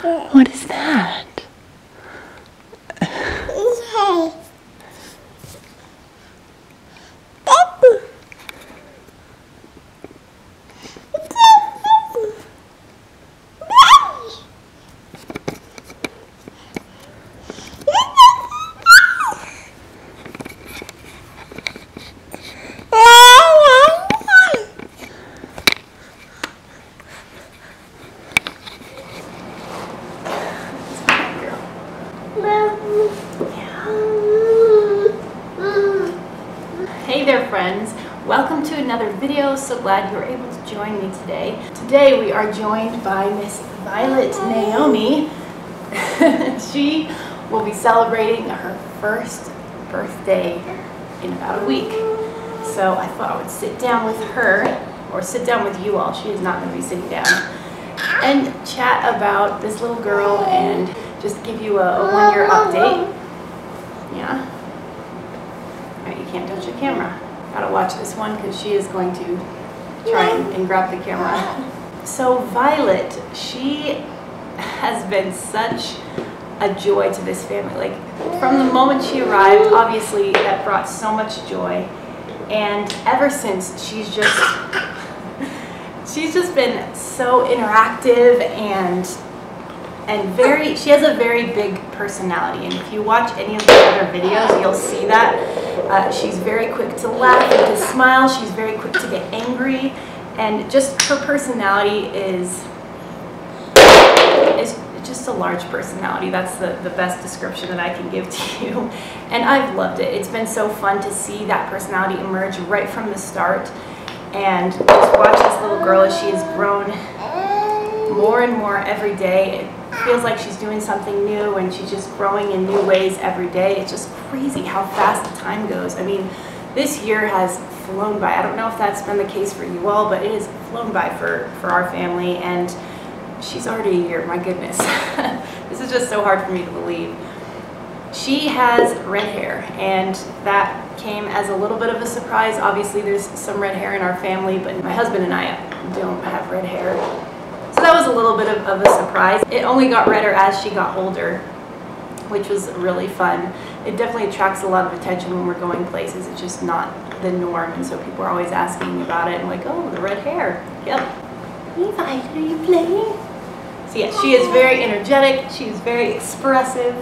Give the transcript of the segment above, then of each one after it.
What is that? Hey there friends, welcome to another video. So glad you were able to join me today. Today we are joined by Miss Violet Naomi. She will be celebrating her first birthday in about a week. So I thought I would sit down with her, or sit down with you all, she is not going to be sitting down, and chat about this little girl and just give you a one-year update. Yeah? Alright, you can't touch the camera. Gotta watch this one because she is going to try and grab the camera. So Violet, she has been such a joy to this family. Like, from the moment she arrived, obviously that brought so much joy. And ever since, she's just been so interactive and she has a very big personality, and if you watch any of the other videos, you'll see that. She's very quick to laugh and to smile, she's very quick to get angry, and just her personality is just a large personality. That's the best description that I can give to you, and I've loved it. It's been so fun to see that personality emerge right from the start, and just watch this little girl as she has grown more and more every day. It feels like she's doing something new, and she's just growing in new ways every day. It's just crazy how fast the time goes. I mean, this year has flown by. I don't know if that's been the case for you all, but it has flown by for our family, and she's already a year. My goodness. This is just so hard for me to believe. She has red hair, and that came as a little bit of a surprise. Obviously there's some red hair in our family, but my husband and I don't have red hair. So that was a little bit of a surprise. It only got redder as she got older, which was really fun. It definitely attracts a lot of attention when we're going places. It's just not the norm, and so people are always asking about it and like, oh, the red hair. Yep. Hey Violet, are you playing? So yeah, she is very energetic. She is very expressive.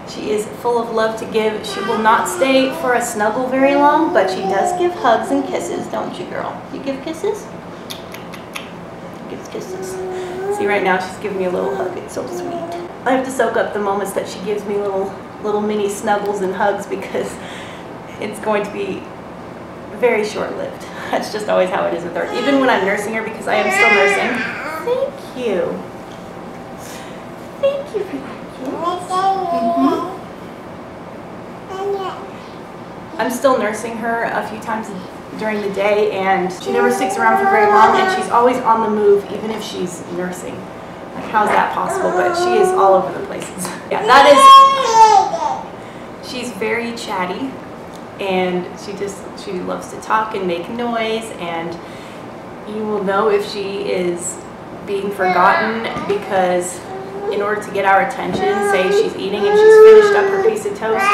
She is full of love to give. She will not stay for a snuggle very long, but she does give hugs and kisses, don't you, girl? You give kisses? Gives kisses. See, right now she's giving me a little hug. It's so sweet. I have to soak up the moments that she gives me little mini snuggles and hugs, because it's going to be very short-lived. That's just always how it is with her. Even when I'm nursing her, because I am still nursing. Thank you. Thank you for that. I'm still nursing her a few times during the day, and she never sticks around for very long, and she's always on the move even if she's nursing. Like, how's that possible? But she is all over the places. Yeah, that is, she's very chatty, and she loves to talk and make noise, and you will know if she is being forgotten, because in order to get our attention, say she's eating and she's finished up her piece of toast,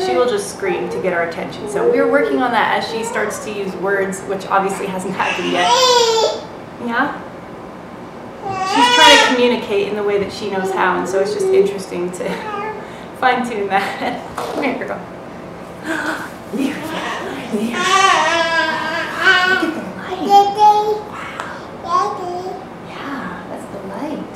she will just scream to get our attention. So we're working on that as she starts to use words, which obviously hasn't happened yet. Yeah? She's trying to communicate in the way that she knows how, and so it's just interesting to fine-tune that. Come here, girl. Look at the light. Wow. Yeah, that's the light.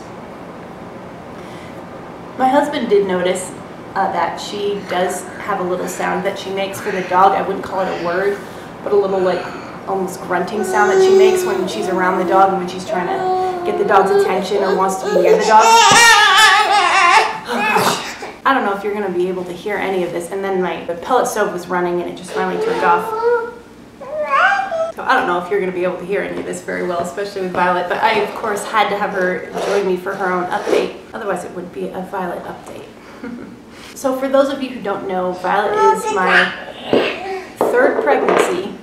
My husband did notice that she does have a little sound that she makes for the dog. I wouldn't call it a word, but a little, like, almost grunting sound that she makes when she's around the dog and when she's trying to get the dog's attention or wants to be near the dog. Oh gosh. I don't know if you're going to be able to hear any of this. And then the pellet stove was running and it just finally turned off. So I don't know if you're going to be able to hear any of this very well, especially with Violet. But I, of course, had to have her join me for her own update. Otherwise, it wouldn't be a Violet update. So for those of you who don't know, Violet is my third pregnancy.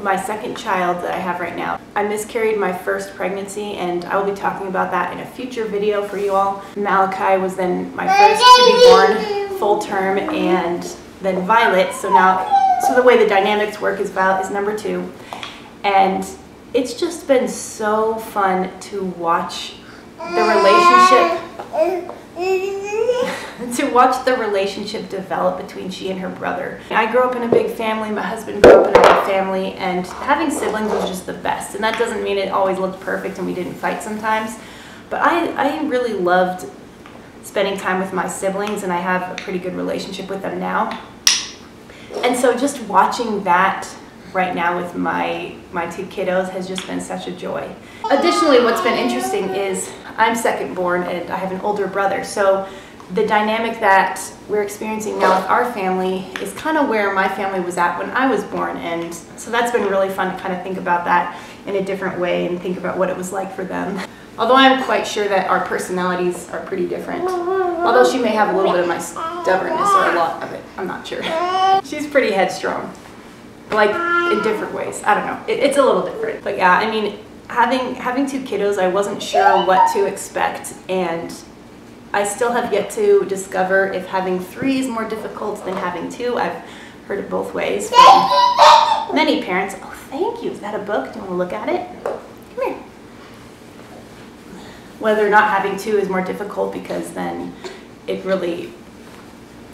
my second child that I have right now. I miscarried my first pregnancy, and I will be talking about that in a future video for you all. Malachi was then my first to be born full term, and then Violet. So the way the dynamics work is Violet is number 2. And it's just been so fun to watch the relationship develop between she and her brother. I grew up in a big family, my husband grew up in a big family, and having siblings was just the best. And that doesn't mean it always looked perfect and we didn't fight sometimes, but I really loved spending time with my siblings, and I have a pretty good relationship with them now. And so just watching that right now with my 2 kiddos has just been such a joy. Additionally, what's been interesting is I'm second born and I have an older brother, so the dynamic that we're experiencing now with our family is kind of where my family was at when I was born, and so that's been really fun to kind of think about that in a different way and think about what it was like for them. Although I'm quite sure that our personalities are pretty different. Although she may have a little bit of my stubbornness, or a lot of it, I'm not sure. She's pretty headstrong, like in different ways. I don't know, it's a little different. But yeah, I mean, having 2 kiddos, I wasn't sure what to expect, and I still have yet to discover if having 3 is more difficult than having 2. I've heard it both ways from many parents. Oh, thank you. Is that a book? Do you want to look at it? Come here. Whether or not having 2 is more difficult, because then it really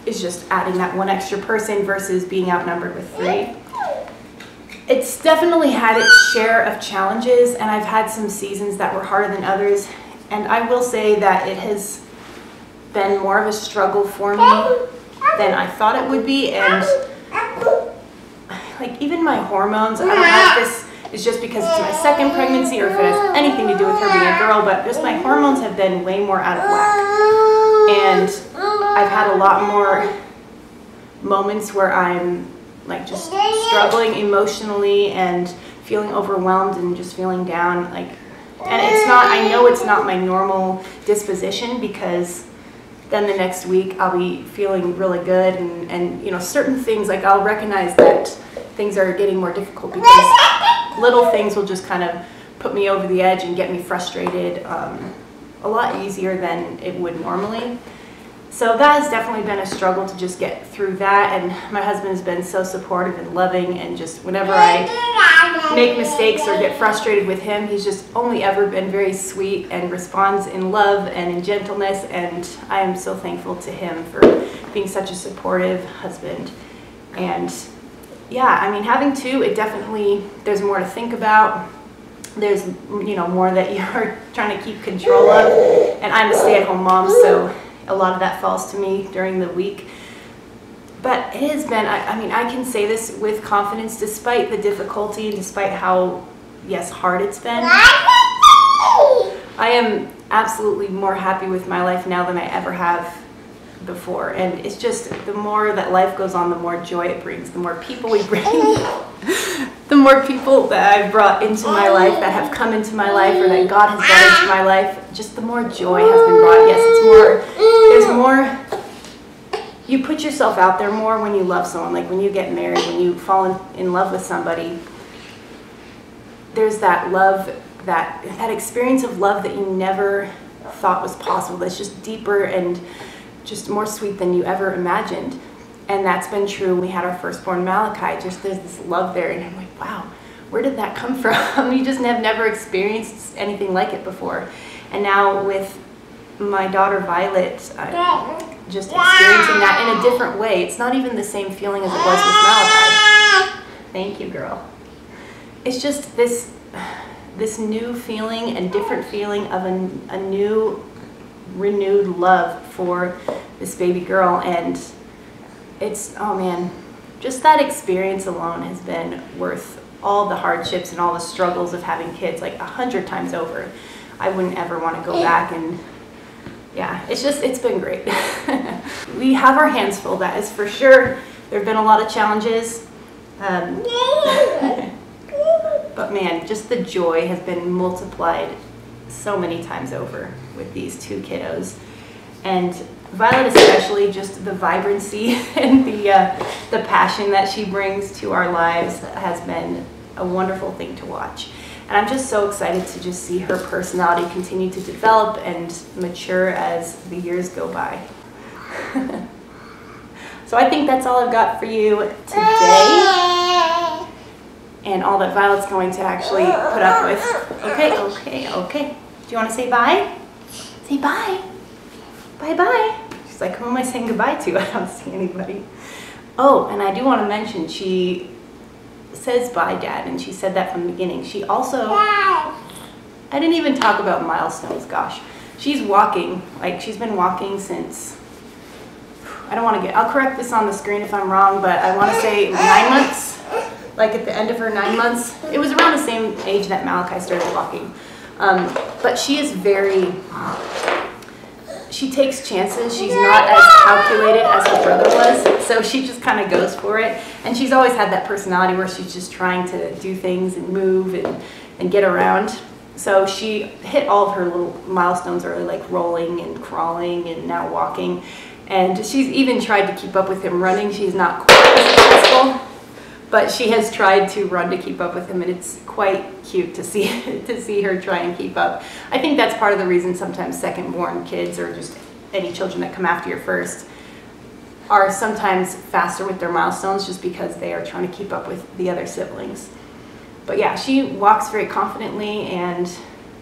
is just adding that one extra person versus being outnumbered with 3. It's definitely had its share of challenges, and I've had some seasons that were harder than others, and I will say that it has been more of a struggle for me than I thought it would be. And like even my hormones, I don't know if this is just because it's my second pregnancy or if it has anything to do with her being a girl, but just my hormones have been way more out of whack, and I've had a lot more moments where I'm like just struggling emotionally and feeling overwhelmed and just feeling down, like, and it's not, I know it's not my normal disposition, because then the next week I'll be feeling really good, and you know, certain things, like I'll recognize that things are getting more difficult because little things will just kind of put me over the edge and get me frustrated a lot easier than it would normally. So that has definitely been a struggle to just get through that, and my husband has been so supportive and loving, and just whenever I make mistakes or get frustrated with him, he's just only ever been very sweet and responds in love and in gentleness, and I am so thankful to him for being such a supportive husband. And yeah, I mean, having 2, it definitely, there's more to think about. There's, you know, more that you're trying to keep control of, and I'm a stay-at-home mom, so a lot of that falls to me during the week. But it has been, I mean, I can say this with confidence, despite the difficulty, despite how, yes, hard it's been, I am absolutely more happy with my life now than I ever have before. And it's just, the more that life goes on, the more joy it brings, the more people we bring, the more people that I've brought into my life, that have come into my life, or that God has brought into my life, just the more joy has been brought. Yes, it's more, there's more, you put yourself out there more when you love someone. Like when you get married, when you fall in love with somebody, there's that love, that experience of love that you never thought was possible, that's just deeper and just more sweet than you ever imagined. And that's been true when we had our firstborn Malachi. Just there's this love there, and I'm like, wow, where did that come from? You just have never experienced anything like it before. And now with my daughter Violet, just experiencing that in a different way. It's not even the same feeling as it was with Malachi. Thank you, girl. It's just this new feeling and different feeling of a new, renewed love for this baby girl. And it's, oh man, just that experience alone has been worth all the hardships and all the struggles of having kids, like 100 times over. I wouldn't ever want to go back. And yeah, it's been great. We have our hands full, that is for sure. There have been a lot of challenges. But man, just the joy has been multiplied so many times over with these 2 kiddos. And Violet especially, just the vibrancy and the passion that she brings to our lives has been a wonderful thing to watch. And I'm just so excited to just see her personality continue to develop and mature as the years go by. So I think that's all I've got for you today, and all that Violet's going to actually put up with. Okay. Do you want to say bye? Say bye. Bye-bye. She's like, who am I saying goodbye to? I don't see anybody. Oh, and I do want to mention, she says bye, Dad, and she said that from the beginning. She also, I didn't even talk about milestones, gosh. She's walking, like she's been walking since, I don't want to I'll correct this on the screen if I'm wrong, but I want to say 9 months, like at the end of her 9 months. It was around the same age that Malachi started walking. But she is she takes chances. She's not as calculated as her brother was, so she just kind of goes for it. And she's always had that personality where she's just trying to do things and move and get around. So she hit all of her little milestones early, like rolling and crawling and now walking. And she's even tried to keep up with him running. She's not quite as successful, but she has tried to run to keep up with him, and it's quite cute to see her try and keep up. I think that's part of the reason sometimes second-born kids, or just any children that come after your first, are sometimes faster with their milestones, just because they are trying to keep up with the other siblings. But yeah, she walks very confidently, and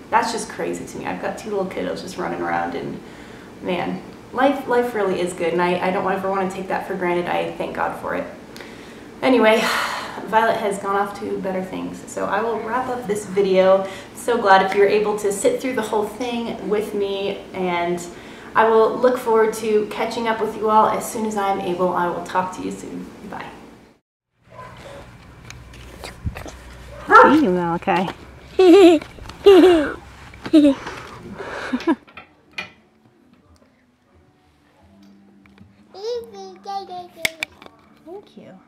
that's just crazy to me. I've got 2 little kiddos just running around, and man, life really is good, and I don't ever want to take that for granted. I thank God for it. Anyway, Violet has gone off to better things, so I will wrap up this video. So glad if you're able to sit through the whole thing with me, and I will look forward to catching up with you all as soon as I'm able. I will talk to you soon. Bye. See you, Malachi. Thank you.